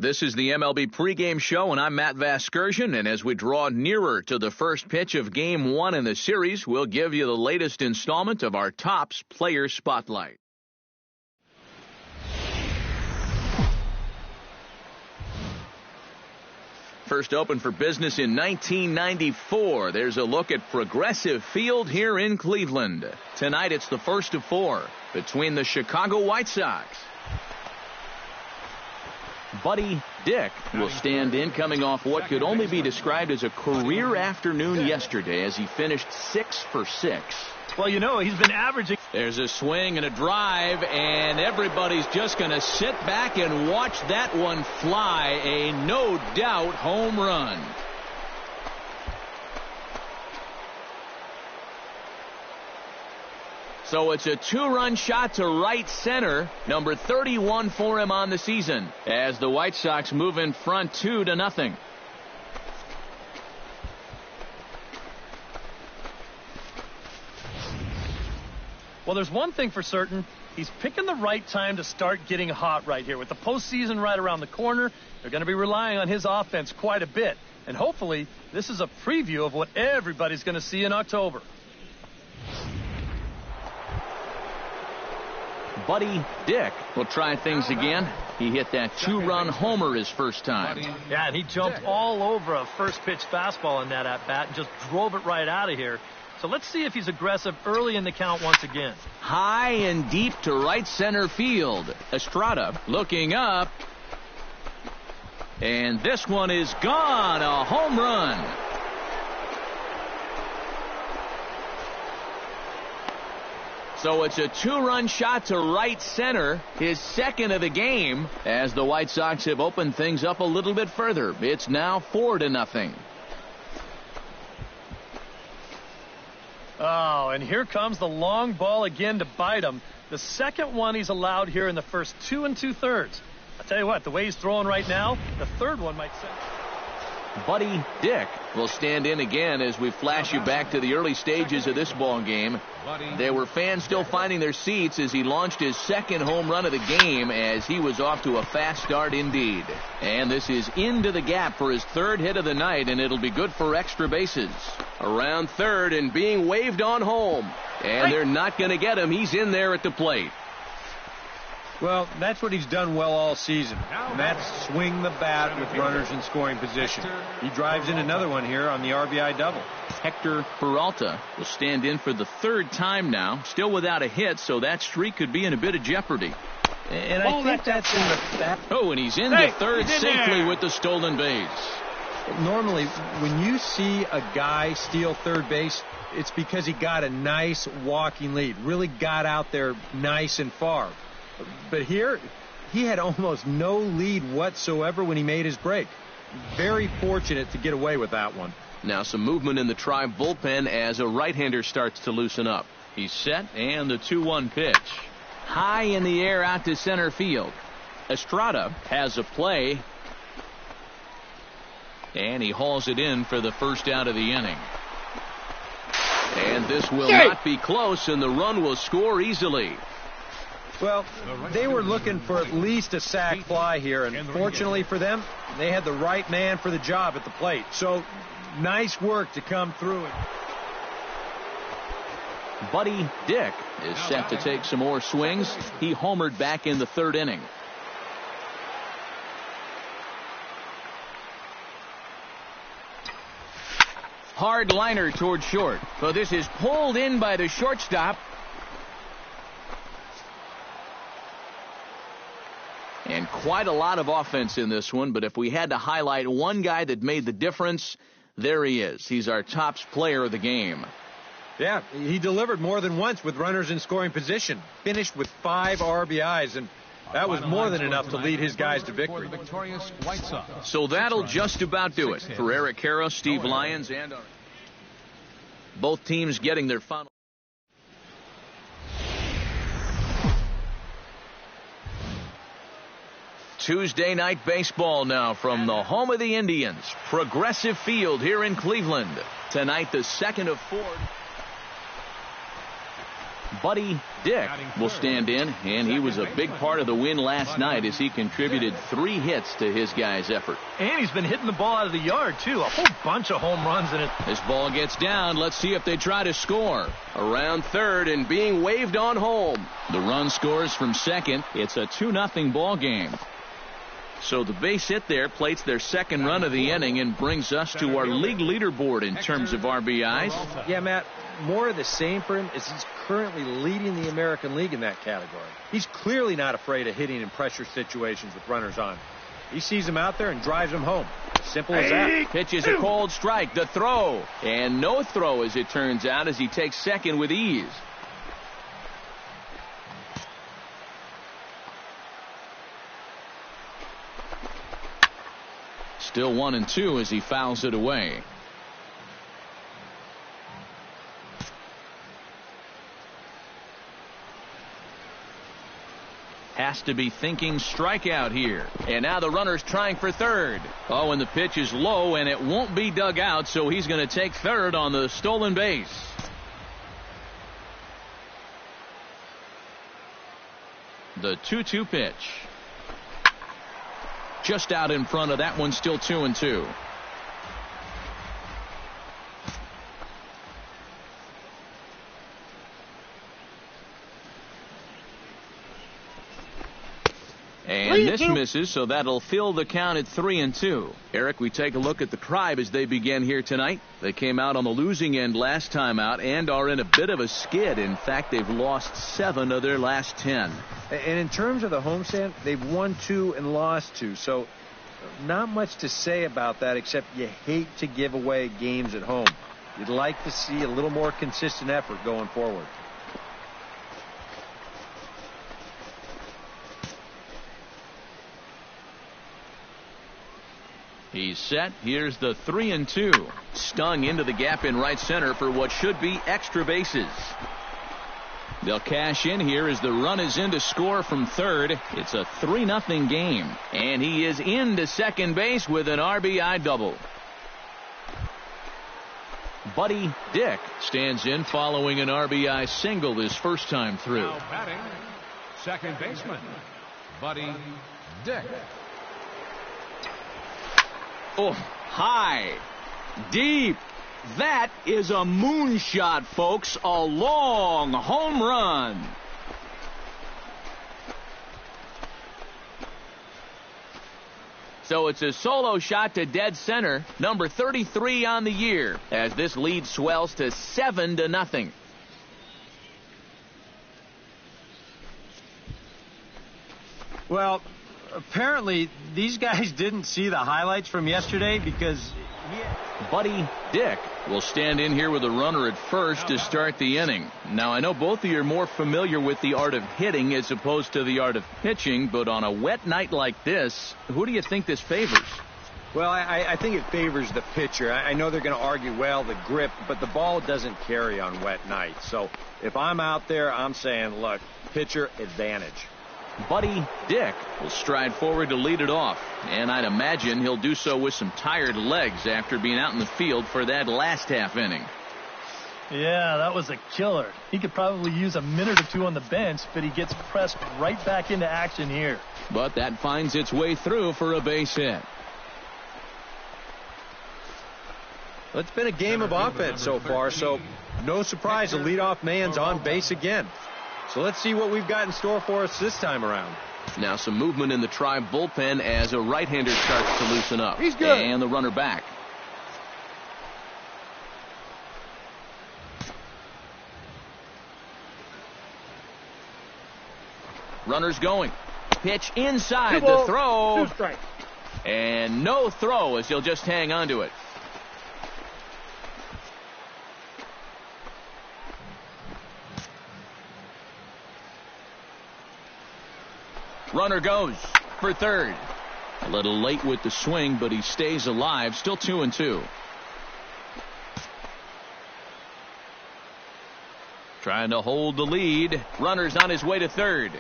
This is the MLB pregame show, and I'm Matt Vasgersian. And as we draw nearer to the first pitch of Game 1 in the series, we'll give you the latest installment of our Topps Player Spotlight. First opened for business in 1994. There's a look at Progressive Field here in Cleveland. Tonight it's the first of 4 between the Chicago White Sox. Buddy Dick will stand in, coming off what could only be described as a career afternoon yesterday as he finished 6 for 6. Well, you know, he's been averaging. There's a swing and a drive, and everybody's just going to sit back and watch that one fly. A no-doubt home run. So it's a 2-run shot to right center, number 31 for him on the season, as the White Sox move in front 2-0. Well, there's one thing for certain. He's picking the right time to start getting hot right here. With the postseason right around the corner, they're going to be relying on his offense quite a bit. And hopefully, this is a preview of what everybody's going to see in October. Buddy Dick will try things again. He hit that 2-run homer his first time. Yeah, and he jumped all over a first-pitch fastball in that at-bat and just drove it right out of here. So let's see if he's aggressive early in the count once again. High and deep to right center field. Estrada looking up. And this one is gone. A home run. So it's a 2-run shot to right center, his second of the game, as the White Sox have opened things up a little bit further. It's now 4-0. Oh, and here comes the long ball again to bite him. The second one he's allowed here in the first 2 2/3. I'll tell you what, the way he's throwing right now, the third one might send. Buddy Dick will stand in again as we flash you back to the early stages of this ball game. There were fans still finding their seats as he launched his second home run of the game, as he was off to a fast start indeed. And this is into the gap for his third hit of the night, and it'll be good for extra bases. Around third and being waved on home. And they're not going to get him. He's in there at the plate. Well, that's what he's done well all season, and that's swing the bat with runners in scoring position. He drives in another one here on the RBI double. Hector Peralta will stand in for the third time now, still without a hit, so that streak could be in a bit of jeopardy. And I think that's in the back. Oh, and he's into third safely with the stolen base. Normally, when you see a guy steal third base, it's because he got a nice walking lead, really got out there nice and far. But here, he had almost no lead whatsoever when he made his break. Very fortunate to get away with that one. Now some movement in the Tribe bullpen as a right-hander starts to loosen up. He's set, and the 2-1 pitch. High in the air out to center field. Estrada has a play. And he hauls it in for the first out of the inning. And this will not be close, and the run will score easily. Well, they were looking for at least a sac fly here, and fortunately for them, they had the right man for the job at the plate. So, nice work to come through. Buddy Dick is set to take some more swings. He homered back in the third inning. Hard liner toward short. So this is pulled in by the shortstop. And quite a lot of offense in this one, but if we had to highlight one guy that made the difference, there he is. He's our Topps player of the game. Yeah, he delivered more than once with runners in scoring position. Finished with 5 RBIs, and that was more than enough to lead his guys to victory. So that'll just about do it for Eric Karros, Steve Lyons, and both teams getting their final. Tuesday night baseball now from the home of the Indians, Progressive Field here in Cleveland. Tonight, the second of 4. Buddy Dick will stand in, and he was a big part of the win last night as he contributed 3 hits to his guys' effort. And he's been hitting the ball out of the yard, too. A whole bunch of home runs in it. This ball gets down. Let's see if they try to score. Around third and being waved on home. The run scores from second. It's a 2-0 ball game. So the base hit there plates their second run of the inning and brings us to our league leaderboard in terms of RBIs. Yeah, Matt, more of the same for him as he's currently leading the American League in that category. He's clearly not afraid of hitting in pressure situations with runners on. He sees them out there and drives them home. Simple as that. Pitches a cold strike. The throw. And no throw, as it turns out, as he takes second with ease. Still 1-2 as he fouls it away. Has to be thinking strikeout here. And now the runner's trying for third. Oh, and the pitch is low, and it won't be dug out, so he's going to take third on the stolen base. The 2-2 pitch. Just out in front of that one, still 2-2. And this misses, so that'll fill the count at 3-2. Eric, we take a look at the Tribe as they begin here tonight. They came out on the losing end last time out and are in a bit of a skid. In fact, they've lost 7 of their last 10. And in terms of the homestand, they've won 2 and lost 2. So not much to say about that, except you hate to give away games at home. You'd like to see a little more consistent effort going forward. He's set. Here's the 3-2. Stung into the gap in right center for what should be extra bases. They'll cash in here as the run is in to score from third. It's a 3-0 game. And he is into second base with an RBI double. Buddy Dick stands in following an RBI single his first time through. Now batting, second baseman, Buddy Dick. Oh, high, deep. That is a moonshot, folks. A long home run. So it's a solo shot to dead center, number 33 on the year, as this lead swells to 7-0. Well, apparently these guys didn't see the highlights from yesterday because Buddy Dick will stand in here with a runner at first to start the inning. Now, I know both of you are more familiar with the art of hitting as opposed to the art of pitching, but on a wet night like this, who do you think this favors? Well, I think it favors the pitcher. I know they're going to argue, well, the grip, but the ball doesn't carry on wet nights. So if I'm out there, I'm saying, look, pitcher advantage. Buddy Dick will stride forward to lead it off, and I'd imagine he'll do so with some tired legs after being out in the field for that last half inning. Yeah, that was a killer. He could probably use a minute or 2 on the bench, but he gets pressed right back into action here. But that finds its way through for a base hit. Well, it's been a game of offense so far, so no surprise the leadoff man's on base again. So let's see what we've got in store for us this time around. Now some movement in the Tribe bullpen as a right-hander starts to loosen up. He's good. And the runner back. Runner's going. Pitch inside. The throw. 2 strikes. And no throw as he'll just hang on to it. Runner goes for third. A little late with the swing, but he stays alive. Still 2-2. Trying to hold the lead. Runner's on his way to third.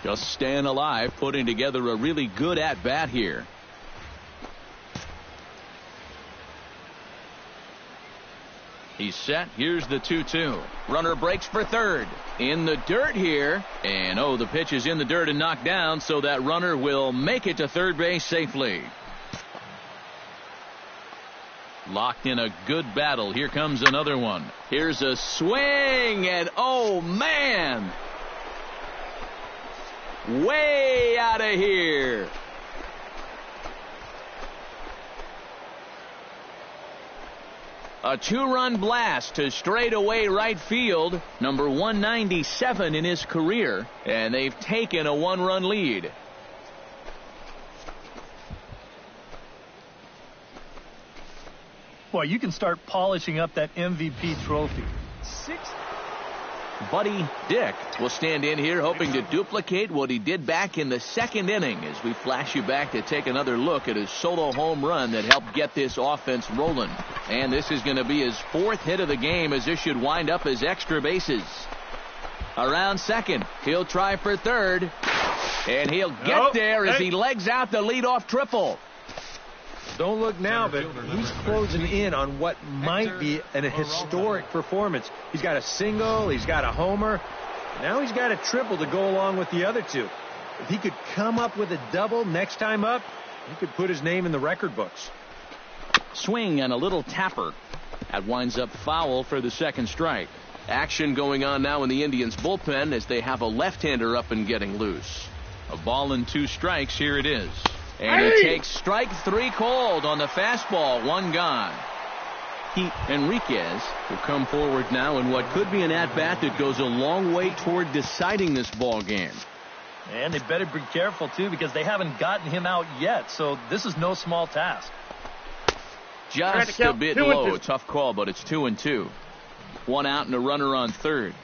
Just staying alive, putting together a really good at-bat here. He's set. Here's the 2-2. Runner breaks for third. In the dirt here. And, the pitch is in the dirt and knocked down, so that runner will make it to third base safely. Locked in a good battle. Here comes another one. Here's a swing, and oh, man! Way out of here. A 2-run blast to straightaway right field, number 197 in his career, and they've taken a 1-run lead. Boy, you can start polishing up that MVP trophy. Buddy Dick will stand in here hoping to duplicate what he did back in the second inning as we flash you back to take another look at his solo home run that helped get this offense rolling. And this is going to be his 4th hit of the game, as this should wind up as extra bases. Around second, he'll try for third, and he'll get there as he legs out the leadoff triple. Don't look now, but he's closing in on what might be a historic performance. He's got a single, he's got a homer. Now he's got a triple to go along with the other two. If he could come up with a double next time up, he could put his name in the record books. Swing and a little tapper. That winds up foul for the second strike. Action going on now in the Indians' bullpen as they have a left-hander up and getting loose. A ball and 2 strikes. Here it is. And he takes strike 3 called on the fastball. 1 gone. Enriquez will come forward now in what could be an at-bat that goes a long way toward deciding this ball game. And they better be careful, too, because they haven't gotten him out yet. So this is no small task. Just a bit low. Tough call, but it's 2-2. 1 out and a runner on third.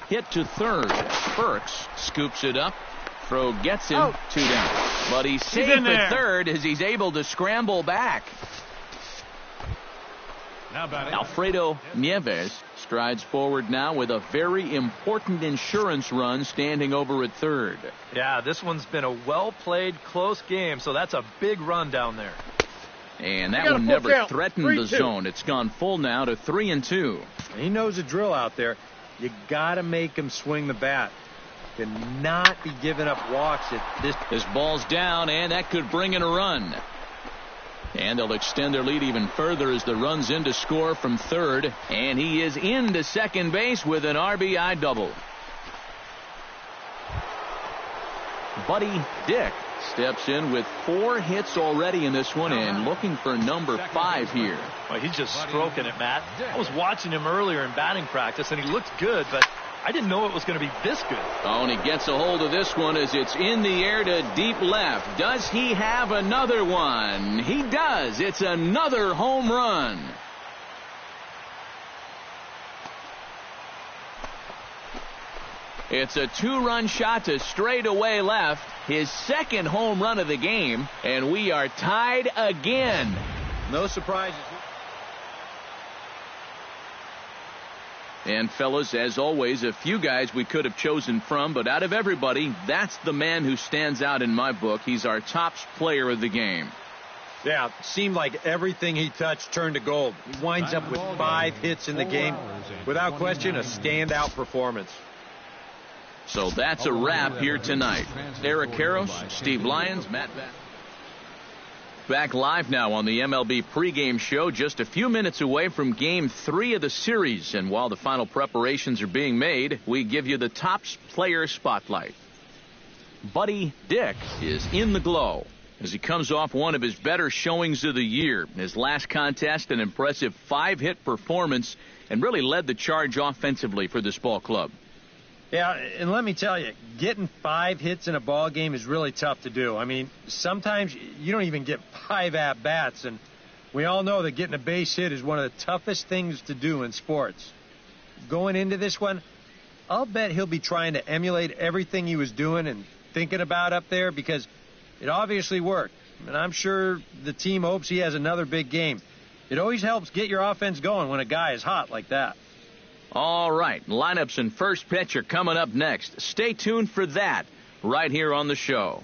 Hit to third. Burks scoops it up. Throw gets him. 2 down. But he's safe at third as he's able to scramble back. Alfredo Nieves strides forward now with a very important insurance run standing over at third. Yeah, this one's been a well-played, close game, so that's a big run down there. And that one never threatened the zone. It's gone full now to 3-2. He knows the drill out there. You got to make him swing the bat. Cannot be giving up walks at this. This ball's down, and that could bring in a run. And they'll extend their lead even further as the run's in to score from third. And he is into second base with an RBI double. Buddy Dick steps in with 4 hits already in this one and looking for number 5 here. Well, he's just stroking it, Matt. I was watching him earlier in batting practice, and he looked good, but I didn't know it was going to be this good. Oh, and he gets a hold of this one as it's in the air to deep left. Does he have another one? He does. It's another home run. It's a 2-run shot to straightaway left. His second home run of the game, and we are tied again. No surprises. And fellas, as always, a few guys we could have chosen from, but out of everybody, that's the man who stands out in my book. He's our top player of the game. Yeah, seemed like everything he touched turned to gold. He winds up with 5 hits in the game. Without question, a standout performance. So that's a wrap here tonight. Eric Karros, Steve Lyons, Matt back live now on the MLB pregame show, just a few minutes away from Game 3 of the series. And while the final preparations are being made, we give you the top player spotlight. Buddy Dick is in the glow as he comes off one of his better showings of the year. His last contest, an impressive 5-hit performance, and really led the charge offensively for this ball club. Yeah, and let me tell you, getting 5 hits in a ball game is really tough to do. I mean, sometimes you don't even get 5 at-bats, and we all know that getting a base hit is one of the toughest things to do in sports. Going into this one, I'll bet he'll be trying to emulate everything he was doing and thinking about up there because it obviously worked. And I'm sure the team hopes he has another big game. It always helps get your offense going when a guy is hot like that. All right, lineups and first pitch are coming up next. Stay tuned for that right here on the show.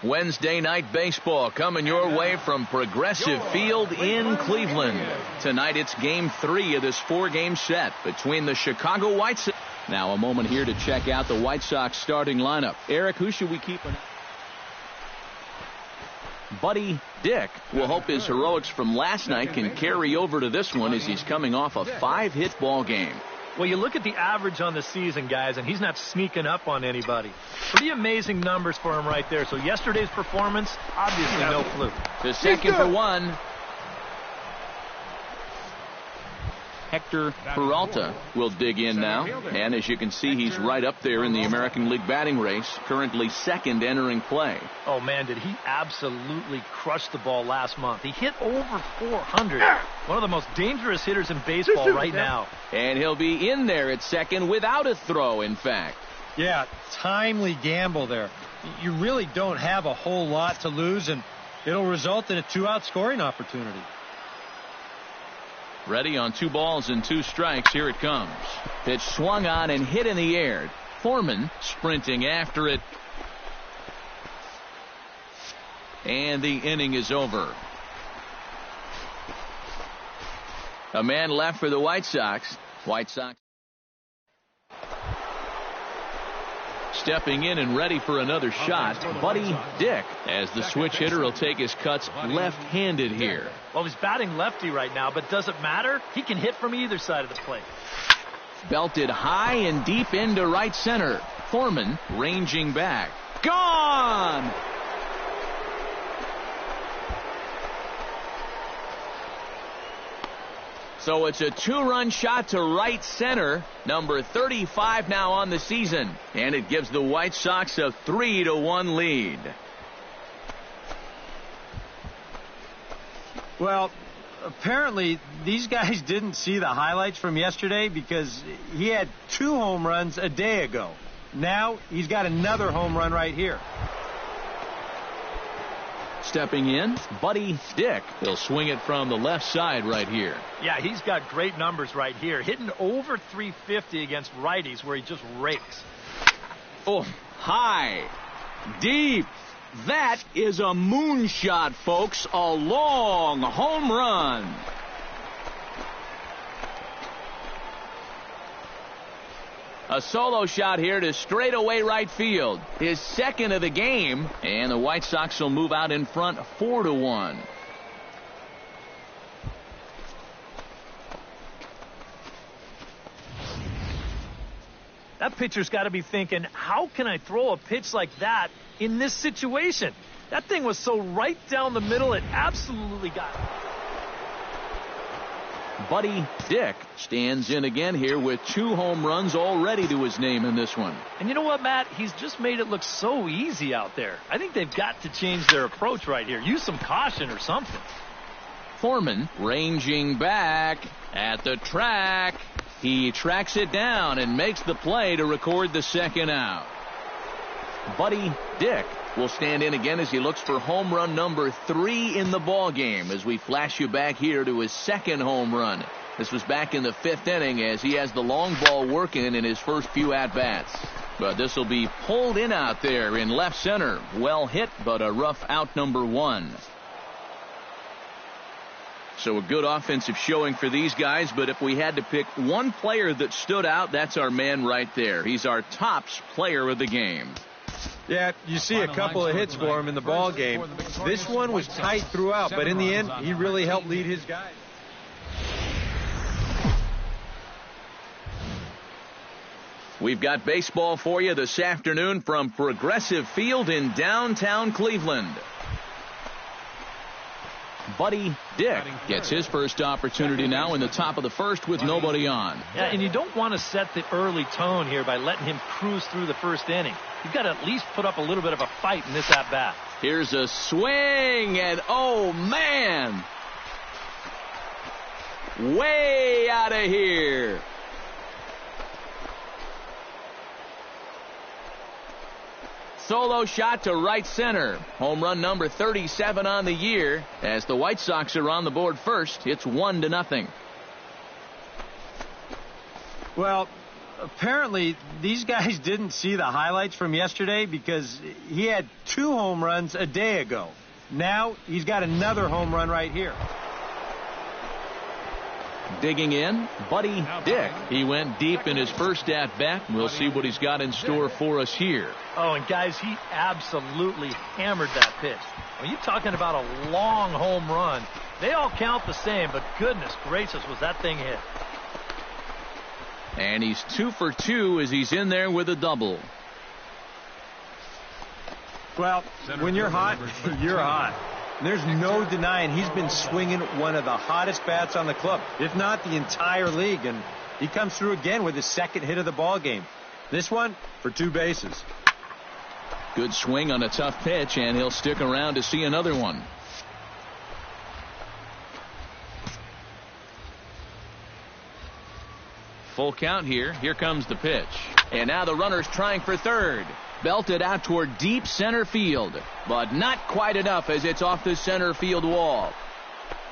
Wednesday night baseball coming your way from Progressive Field in Cleveland. Tonight it's Game 3 of this 4-game set between the Chicago White Sox. Now a moment here to check out the White Sox starting lineup. Eric, who should we keep an... Buddy Dick will hope his heroics from last night can carry over to this one as he's coming off a 5-hit ball game. Well, you look at the average on the season, guys, and he's not sneaking up on anybody. Pretty amazing numbers for him right there. So yesterday's performance, obviously no fluke. The second for one. Hector Peralta will dig in now. And as you can see, he's right up there in the American League batting race, currently second entering play. Oh, man, did he absolutely crush the ball last month. He hit over 400. One of the most dangerous hitters in baseball right now. And he'll be in there at second without a throw, in fact. Yeah, timely gamble there. You really don't have a whole lot to lose, and it'll result in a 2-out scoring opportunity. Ready on 2 balls and 2 strikes. Here it comes. Pitch swung on and hit in the air. Foreman sprinting after it. And the inning is over. A man left for the White Sox. White Sox stepping in and ready for another shot, Buddy Dick, as the switch hitter will take his cuts left-handed here. Well, he's batting lefty right now, but does it matter? He can hit from either side of the plate. Belted high and deep into right center. Foreman ranging back. Gone! So it's a 2-run shot to right center, number 35 now on the season, and it gives the White Sox a 3-1 lead. Well, apparently these guys didn't see the highlights from yesterday because he had 2 home runs a day ago. Now he's got another home run right here. Stepping in, Buddy Dick. He'll swing it from the left side right here. Yeah, he's got great numbers right here. Hitting over 350 against righties where he just rakes. Oh, high, deep. That is a moonshot, folks. A long home run. A solo shot here to straightaway right field. His second of the game, and the White Sox will move out in front 4-1. That pitcher's got to be thinking, how can I throw a pitch like that in this situation? That thing was so right down the middle, it absolutely got it. Buddy Dick stands in again here with 2 home runs already to his name in this one. And you know what, Matt? He's just made it look so easy out there. I think they've got to change their approach right here. Use some caution or something. Foreman ranging back at the track. He tracks it down and makes the play to record the second out. Buddy Dick will stand in again as he looks for home run number 3 in the ball game as we flash you back here to his second home run. This was back in the 5th inning as he has the long ball working in his first few at-bats. But this will be pulled in out there in left center. Well hit, but a rough out number 1. So a good offensive showing for these guys, but if we had to pick one player that stood out, that's our man right there. He's our tops player of the game. Yeah, you see a couple of hits for him in the ball game. This one was tight throughout, but in the end, he really helped lead his guys. We've got baseball for you this afternoon from Progressive Field in downtown Cleveland. Buddy Dick gets his first opportunity now in the top of the first with nobody on. Yeah, and you don't want to set the early tone here by letting him cruise through the first inning. You've got to at least put up a little bit of a fight in this at-bat. Here's a swing, and oh, man! Way out of here. Solo shot to right center. Home run number 37 on the year. As the White Sox are on the board first, it's 1-0. Well, apparently these guys didn't see the highlights from yesterday because he had 2 home runs a day ago. Now he's got another home run right here. Digging in, Buddy Dick. He went deep in his first at-bat. We'll see what he's got in store for us here. Oh, and guys, he absolutely hammered that pitch. When you're talking about a long home run, they all count the same, but goodness gracious, was that thing hit. And he's 2 for 2 as he's in there with a double. Well, when you're hot, you're hot. There's no denying he's been swinging one of the hottest bats on the club, if not the entire league, and he comes through again with his second hit of the ball game. This one for 2 bases. Good swing on a tough pitch, and he'll stick around to see another one. Full count here. Here comes the pitch. And now the runner's trying for third. Belted out toward deep center field, but not quite enough as it's off the center field wall.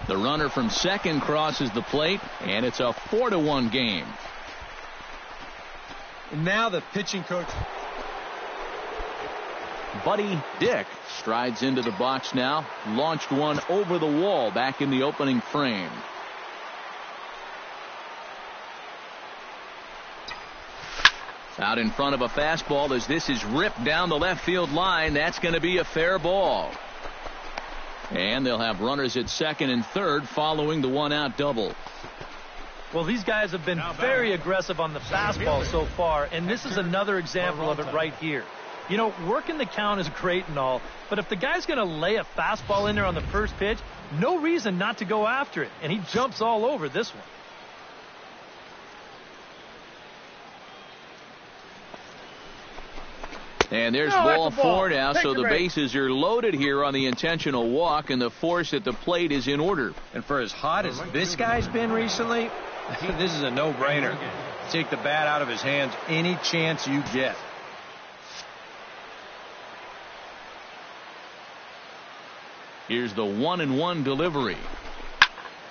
The runner from second crosses the plate, and it's a 4-1 game. And now the pitching coach. Buddy Dick strides into the box now. Launched one over the wall back in the opening frame. Out in front of a fastball as this is ripped down the left field line. That's going to be a fair ball. And they'll have runners at second and third following the 1-out double. Well, these guys have been very aggressive on the fastball so far, and this is another example of it right here. You know, working the count is great and all, but if the guy's going to lay a fastball in there on the first pitch, no reason not to go after it, and he jumps all over this one. And there's ball 4 now, so the bases are loaded here on the intentional walk, and the force at the plate is in order. And for as hot as this guy's been recently, this is a no-brainer. Take the bat out of his hands any chance you get. Here's the 1-1 delivery.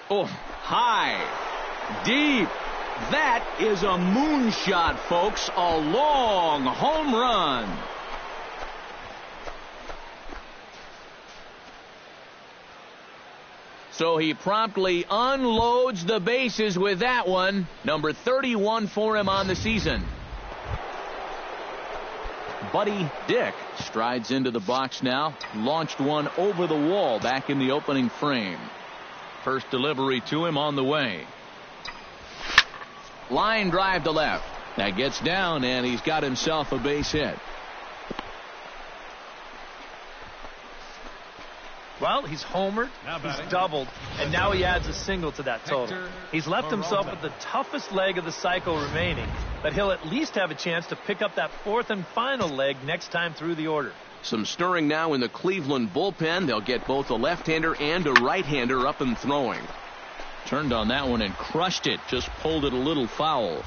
Oh, high, deep. That is a moonshot, folks. A long home run. So he promptly unloads the bases with that one. Number 31 for him on the season. Buddy Dick strides into the box now. Launched one over the wall back in the opening frame. First delivery to him on the way. Line drive to left. That gets down, and he's got himself a base hit. Well, he's homered, he's doubled, and now he adds a single to that total. He's left himself with the toughest leg of the cycle remaining, but he'll at least have a chance to pick up that 4th and final leg next time through the order. Some stirring now in the Cleveland bullpen. They'll get both a left-hander and a right-hander up and throwing. Turned on that one and crushed it. Just pulled it a little foul.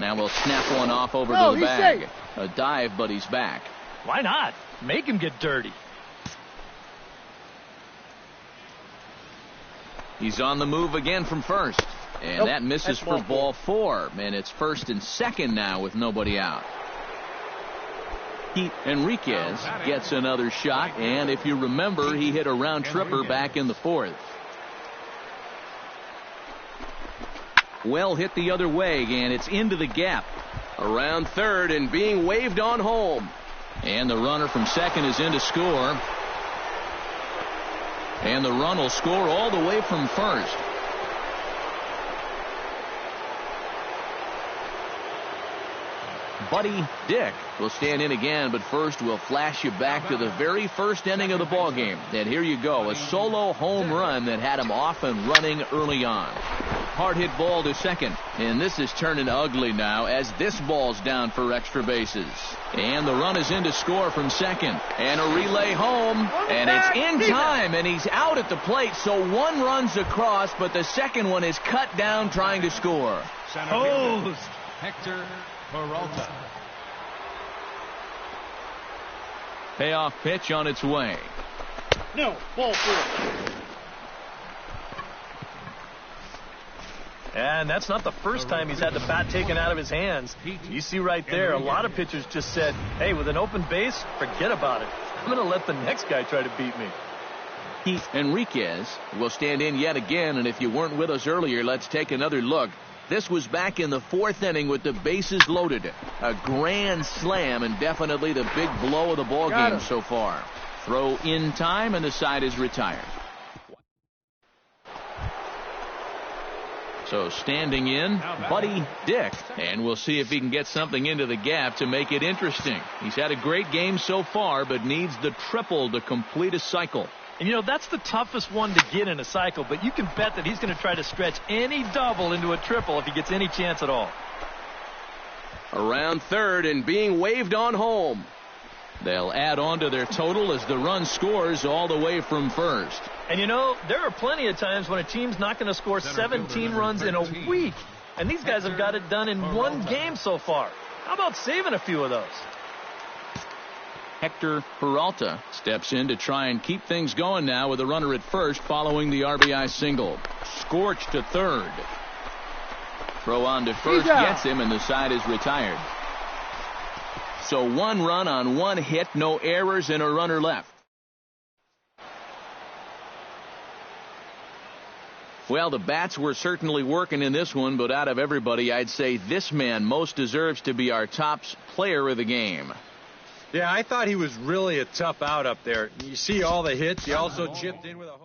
Now we'll snap one off over to the bag. Safe. A dive, but he's back. Why not? Make him get dirty. He's on the move again from first. And that misses for ball 4. And it's first and second now with nobody out. Pete Enriquez gets another shot, and if you remember, he hit a round tripper back in the 4th. Well hit the other way, and it's into the gap. Around third and being waved on home. And the runner from second is in to score. And the run will score all the way from first. Buddy Dick will stand in again, but first we'll flash you back to the very first inning of the ball game. And here you go, a solo home run that had him off and running early on. Hard hit ball to second, and this is turning ugly now as this ball's down for extra bases. And the run is in to score from second, and a relay home, and it's in time, and he's out at the plate, so one runs across, but the second one is cut down trying to score. Hosed. Hector Peralta. Payoff pitch on its way. No, ball 4. And that's not the first time he's had the bat taken out of his hands. You see right there, a lot of pitchers just said, hey, with an open base, forget about it. I'm going to let the next guy try to beat me. Keith Enriquez will stand in yet again, and if you weren't with us earlier, let's take another look. This was back in the fourth inning with the bases loaded. A grand slam and definitely the big blow of the ball game so far. Throw in time, and the side is retired. So standing in, Buddy Dick. And we'll see if he can get something into the gap to make it interesting. He's had a great game so far, but needs the triple to complete a cycle. And, you know, that's the toughest one to get in a cycle, but you can bet that he's going to try to stretch any double into a triple if he gets any chance at all. Around third and being waved on home. They'll add on to their total as the run scores all the way from first. And, you know, there are plenty of times when a team's not going to score 17 runs in a week. And these guys have got it done in one game so far. How about saving a few of those? Hector Peralta steps in to try and keep things going now with a runner at first following the RBI single. Scorched to third. Throw on to first gets him, and the side is retired. So one run on one hit, no errors, and a runner left. Well, the bats were certainly working in this one, but out of everybody, I'd say this man most deserves to be our top player of the game. Yeah, I thought he was really a tough out up there. You see all the hits. He also chipped in with a